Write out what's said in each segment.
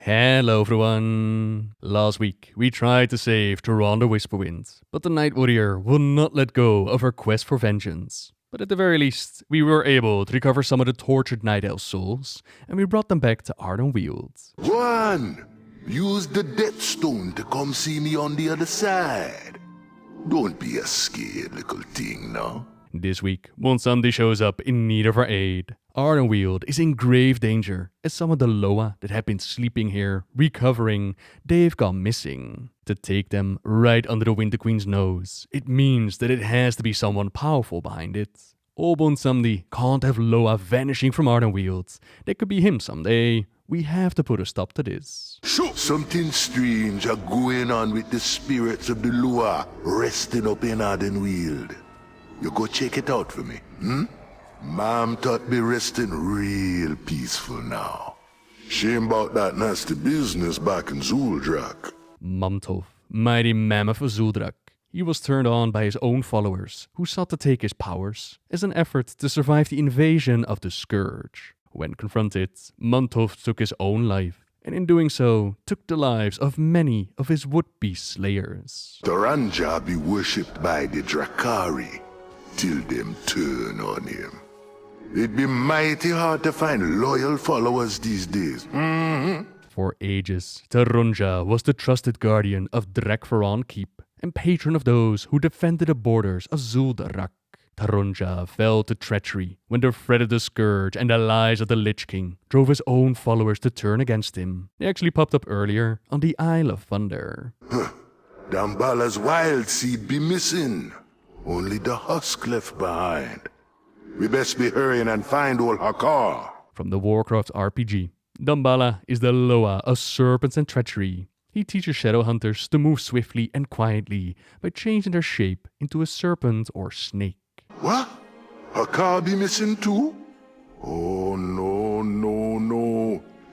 Hello everyone! Last week, we tried to save Tyrande Whisperwind, but the Night Warrior will not let go of her quest for vengeance. But at the very least, we were able to recover some of the tortured Night Elf souls, and we brought them back to Ardenweald. One, use the Death Stone to come see me on the other side. Don't be a scared little thing now. This week, Bobsalami shows up in need of our aid. Ardenweald is in grave danger, as some of the Loa that have been sleeping here, recovering, they've gone missing. To take them right under the Winter Queen's nose, it means that it has to be someone powerful behind it. Bobsalami can't have Loa vanishing from Ardenweald. That could be him someday. We have to put a stop to this. Something strange are going on with the spirits of the Loa resting up in Ardenweald. You go check it out for me, Mom thought me resting real peaceful now. Shame about that nasty business back in Zuldrak. Mumtov, mighty mammoth of Zuldrak. He was turned on by his own followers, who sought to take his powers, as an effort to survive the invasion of the Scourge. When confronted, Mumtov took his own life, and in doing so, took the lives of many of his would-be slayers. Tyrande be worshipped by the Drakari, till them turn on him. It'd be mighty hard to find loyal followers these days. For ages, Tyrande was the trusted guardian of Drakfaron Keep, and patron of those who defended the borders of Zuldrak. Tyrande fell to treachery when the threat of the Scourge and the lies of the Lich King drove his own followers to turn against him. They actually popped up earlier on the Isle of Thunder. Dambala's wild seed be missing. Only the husk left behind. We best be hurrying and find old Hakar. From the Warcraft RPG, Dambala is the Loa of serpents and treachery. He teaches shadow hunters to move swiftly and quietly by changing their shape into a serpent or snake. What? Hakar be missing too? Oh no.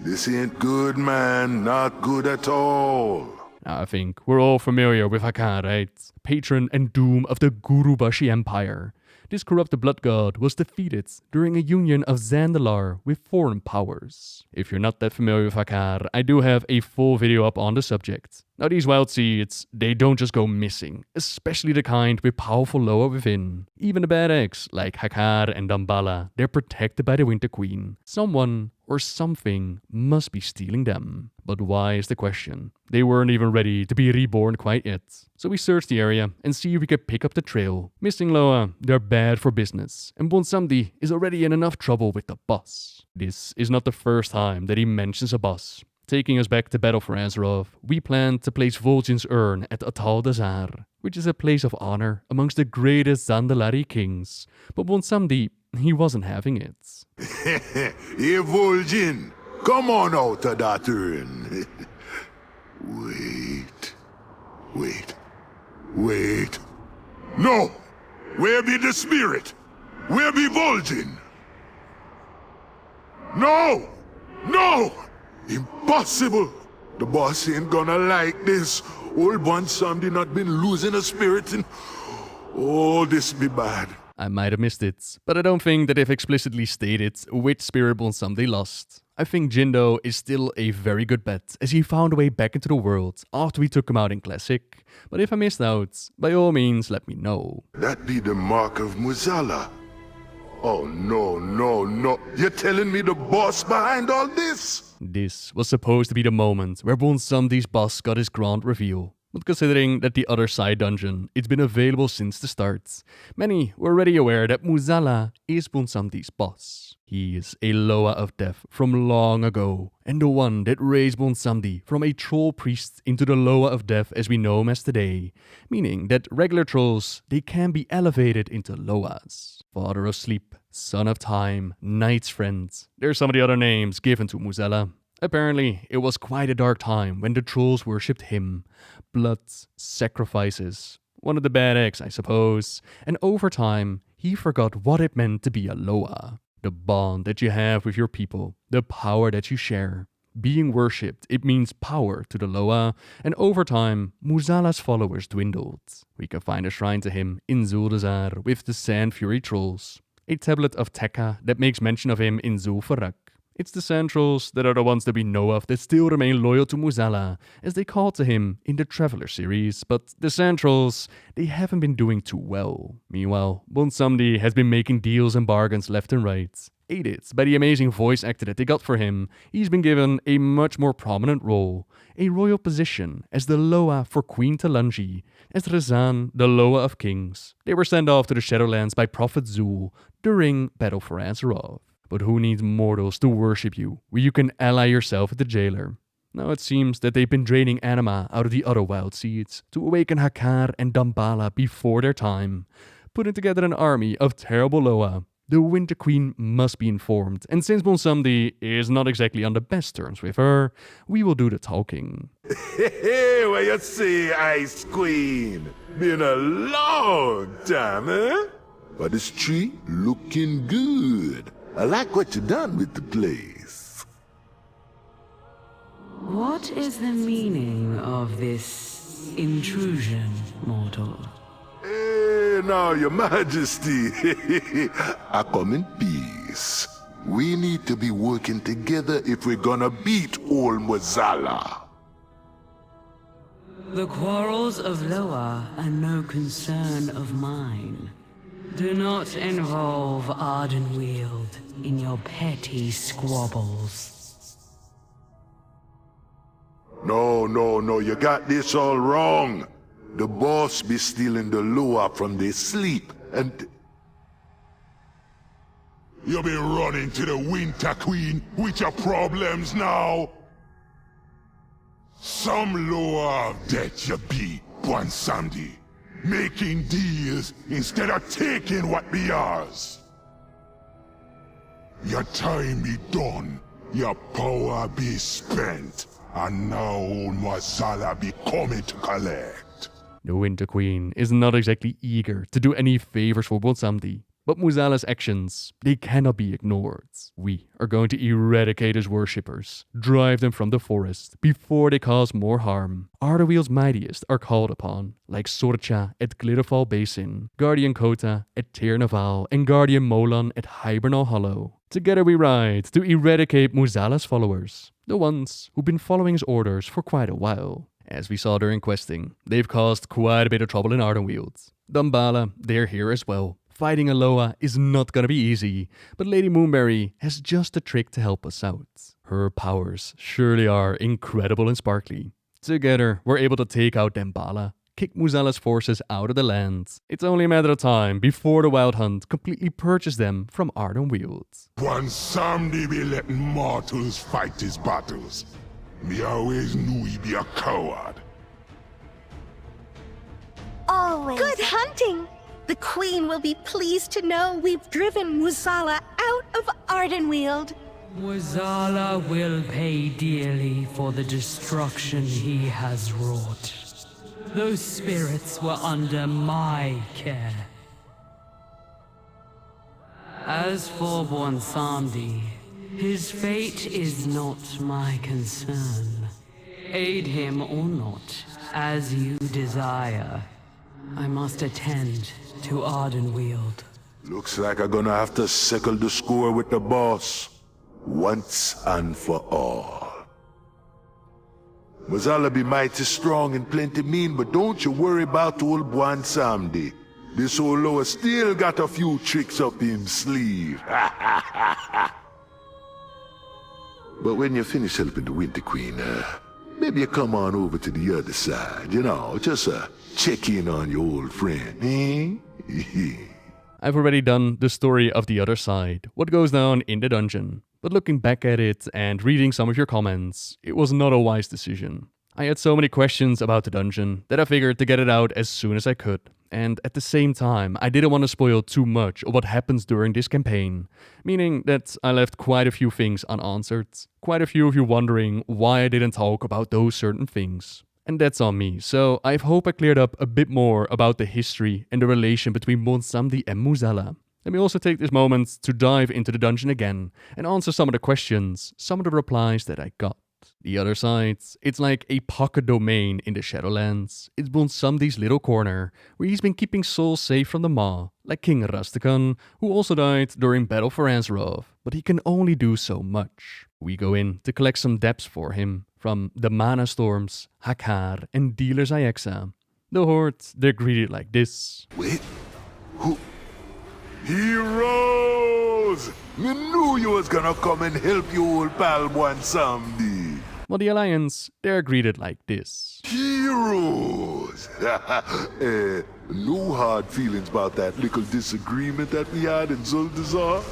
This ain't good, man. Not good at all. I think we're all familiar with Hakar, right? Patron and doom of the Gurubashi Empire. This corrupt blood god was defeated during a union of Zandalar with foreign powers. If you're not that familiar with Hakar, I do have a full video up on the subject. Now these wild seeds, they don't just go missing, especially the kind with powerful Loa within. Even the bad eggs, like Hakar and Dambala, they're protected by the Winter Queen. Someone or something must be stealing them. But why is the question? They weren't even ready to be reborn quite yet. So we search the area and see if we could pick up the trail. Missing Loa, they're bad for business, and Bobsalami is already in enough trouble with the boss. This is not the first time that he mentions a boss. Taking us back to Battle for Azeroth, we plan to place Vol'jin's urn at Atal Dazar, which is a place of honor amongst the greatest Zandalari kings. But Bobsalami, he wasn't having it. Hey, Vol'jin, come on out of that urn. Wait. No! Where be the spirit? Where be Vol'jin? No! Impossible! The boss ain't gonna like this. Old Bobsalami not been losing a spirit and... Oh, this be bad. I might have missed it, but I don't think that they've explicitly stated which spirit Bobsalami lost. I think Jindo is still a very good bet, as he found a way back into the world after we took him out in Classic. But if I missed out, by all means let me know. That be the mark of Mueh'zala. Oh no. You're telling me the boss behind all this? This was supposed to be the moment where Bobsalami's boss got his grand reveal. But considering that the other side dungeon, it's been available since the start, many were already aware that Mueh'zala is Bobsalami's boss. He is a Loa of Death from long ago, and the one that raised Bobsalami from a troll priest into the Loa of Death as we know him as today, meaning that regular trolls, they can be elevated into Loas. Father of Sleep, Son of Time, Night's Friend, there's some of the other names given to Mueh'zala. Apparently, it was quite a dark time when the trolls worshipped him. Blood, sacrifices, one of the bad eggs, I suppose. And over time, he forgot what it meant to be a Loa. The bond that you have with your people, the power that you share. Being worshipped, it means power to the Loa, and over time, Mueh'zala's followers dwindled. We can find a shrine to him in Zuldazar with the Sand Fury trolls. A tablet of Tekka that makes mention of him in Zul'Farrak. It's the Centrals that are the ones that we know of that still remain loyal to Mueh'zala, as they called to him in the Traveler series, but the Centrals, they haven't been doing too well. Meanwhile, Bobsalami has been making deals and bargains left and right. Aided by the amazing voice actor that they got for him, he's been given a much more prominent role, a royal position as the Loa for Queen Tyrande, as Razan, the Loa of Kings. They were sent off to the Shadowlands by Prophet Zul during Battle for Azeroth. But who needs mortals to worship you, where you can ally yourself with the jailer? Now it seems that they've been draining anima out of the other wild seeds to awaken Hakar and Damballa before their time, putting together an army of terrible Loa. The Winter Queen must be informed, and since Bobsalami is not exactly on the best terms with her, we will do the talking. Hey, what you say, Ice Queen? Been a long time, eh? But this tree looking good. I like what you done with the place. What is the meaning of this intrusion, mortal? Now, your majesty, I come in peace. We need to be working together if we're gonna beat old Mueh'zala. The quarrels of Loa are no concern of mine. Do not involve Ardenweald in your petty squabbles. No, you got this all wrong. The boss be stealing the Loa from their sleep, and... You be running to the Winter Queen with your problems now? Some Loa of debt you be, Bobsalami. Making deals instead of taking what be yours. Your time be done, your power be spent, and now old Mueh'zala be coming to collect. The Winter Queen is not exactly eager to do any favors for Bobsalami, but Mueh'zala's actions, they cannot be ignored. We are going to eradicate his worshippers, drive them from the forest before they cause more harm. Ardenweald's mightiest are called upon, like Sorcha at Glitterfall Basin, Guardian Kota at Tir Naval, and Guardian Molan at Hibernal Hollow. Together we ride to eradicate Mueh'zala's followers, the ones who've been following his orders for quite a while. As we saw during questing, they've caused quite a bit of trouble in Ardenweald. Damballa, they're here as well. Fighting a Loa is not gonna be easy, but Lady Moonberry has just a trick to help us out. Her powers surely are incredible and sparkly. Together, we're able to take out Damballa, kick Mueh'zala's forces out of the land. It's only a matter of time before the Wild Hunt completely purges them from Ardenweald. Bobsalami be letting mortals fight his battles. Me always knew he be a coward. Always. Good hunting! The Queen will be pleased to know we've driven Mueh'zala out of Ardenweald. Mueh'zala will pay dearly for the destruction he has wrought. Those spirits were under my care. As for Bobsalami, his fate is not my concern. Aid him or not, as you desire. I must attend to Ardenweald. Looks like I'm gonna have to settle the score with the boss, once and for all. Mueh'zala be mighty strong and plenty mean, but don't you worry about old Bobsalami. This old Loa still got a few tricks up his sleeve. But when you finish helping the Winter Queen, maybe you come on over to the other side, just check in on your old friend, eh? I've already done the story of the other side, what goes down in the dungeon. But looking back at it and reading some of your comments, it was not a wise decision. I had so many questions about the dungeon that I figured to get it out as soon as I could. And at the same time, I didn't want to spoil too much of what happens during this campaign, meaning that I left quite a few things unanswered, quite a few of you wondering why I didn't talk about those certain things. And that's on me, so I hope I cleared up a bit more about the history and the relation between Bobsalami and Mueh'zala. Let me also take this moment to dive into the dungeon again and answer some of the questions, some of the replies that I got. The other side, it's like a pocket domain in the Shadowlands. It's Bobsalami's little corner, where he's been keeping souls safe from the Maw, like King Rastakhan, who also died during Battle for Azeroth, but he can only do so much. We go in to collect some depths for him, from the Mana Storms, Hakar, and Dealer's Iaxa. The Horde, they're greeted like this. Wait, who? Heroes! Me knew you was gonna come and help you old pal Bobsalami. While the Alliance, they're greeted like this. Heroes! No hard feelings about that little disagreement that we had in Zuldazar.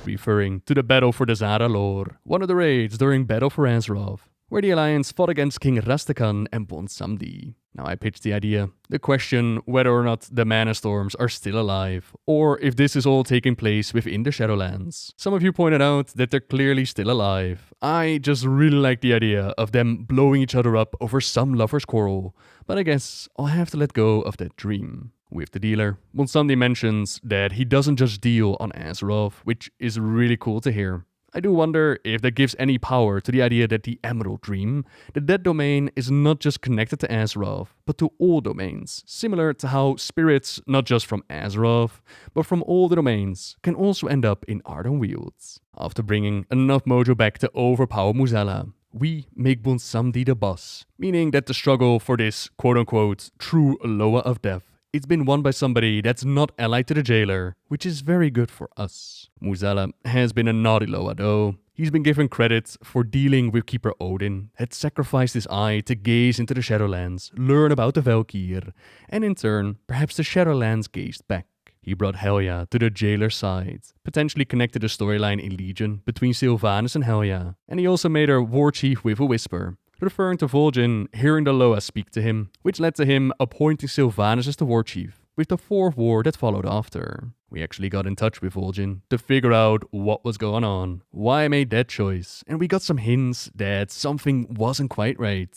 Referring to the Battle for the Zara lore, one of the raids during Battle for Azeroth, where the Alliance fought against King Rastakhan and Bobsalami. Now I pitched the idea, the question whether or not the Mana Storms are still alive, or if this is all taking place within the Shadowlands. Some of you pointed out that they're clearly still alive. I just really like the idea of them blowing each other up over some lover's quarrel, but I guess I'll have to let go of that dream. With the dealer, Bobsalami mentions that he doesn't just deal on Azeroth, which is really cool to hear. I do wonder if that gives any power to the idea that the Emerald Dream, that domain is not just connected to Azeroth, but to all domains, similar to how spirits, not just from Azeroth, but from all the domains, can also end up in Ardenweald. After bringing enough mojo back to overpower Mueh'zala, we make Bobsalami the boss, meaning that the struggle for this quote-unquote true Loa of Death, it's been won by somebody that's not allied to the jailer, which is very good for us. Mueh'zala has been a naughty Loa though. He's been given credit for dealing with Keeper Odin, had sacrificed his eye to gaze into the Shadowlands, learn about the Valkyr, and in turn, perhaps the Shadowlands gazed back. He brought Helya to the jailer's side, potentially connected the storyline in Legion between Sylvanas and Helya, and he also made her war chief with a whisper, referring to Vol'jin hearing the Loa speak to him, which led to him appointing Sylvanas as the war chief, with the fourth war that followed after. We actually got in touch with Vol'jin to figure out what was going on, why I made that choice, and we got some hints that something wasn't quite right.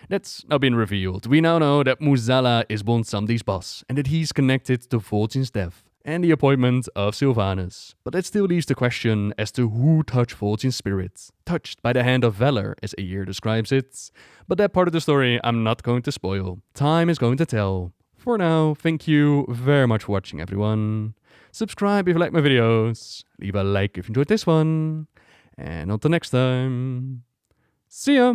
That's now been revealed. We now know that Mueh'zala is Bobsalami's boss, and that he's connected to Vol'jin's death and the appointment of Sylvanas. But that still leaves the question as to who touched Vol'jin's spirit. Touched by the hand of valor, as Ayer describes it. But that part of the story I'm not going to spoil. Time is going to tell. For now, thank you very much for watching, everyone. Subscribe if you like my videos. Leave a like if you enjoyed this one. And until next time, see ya!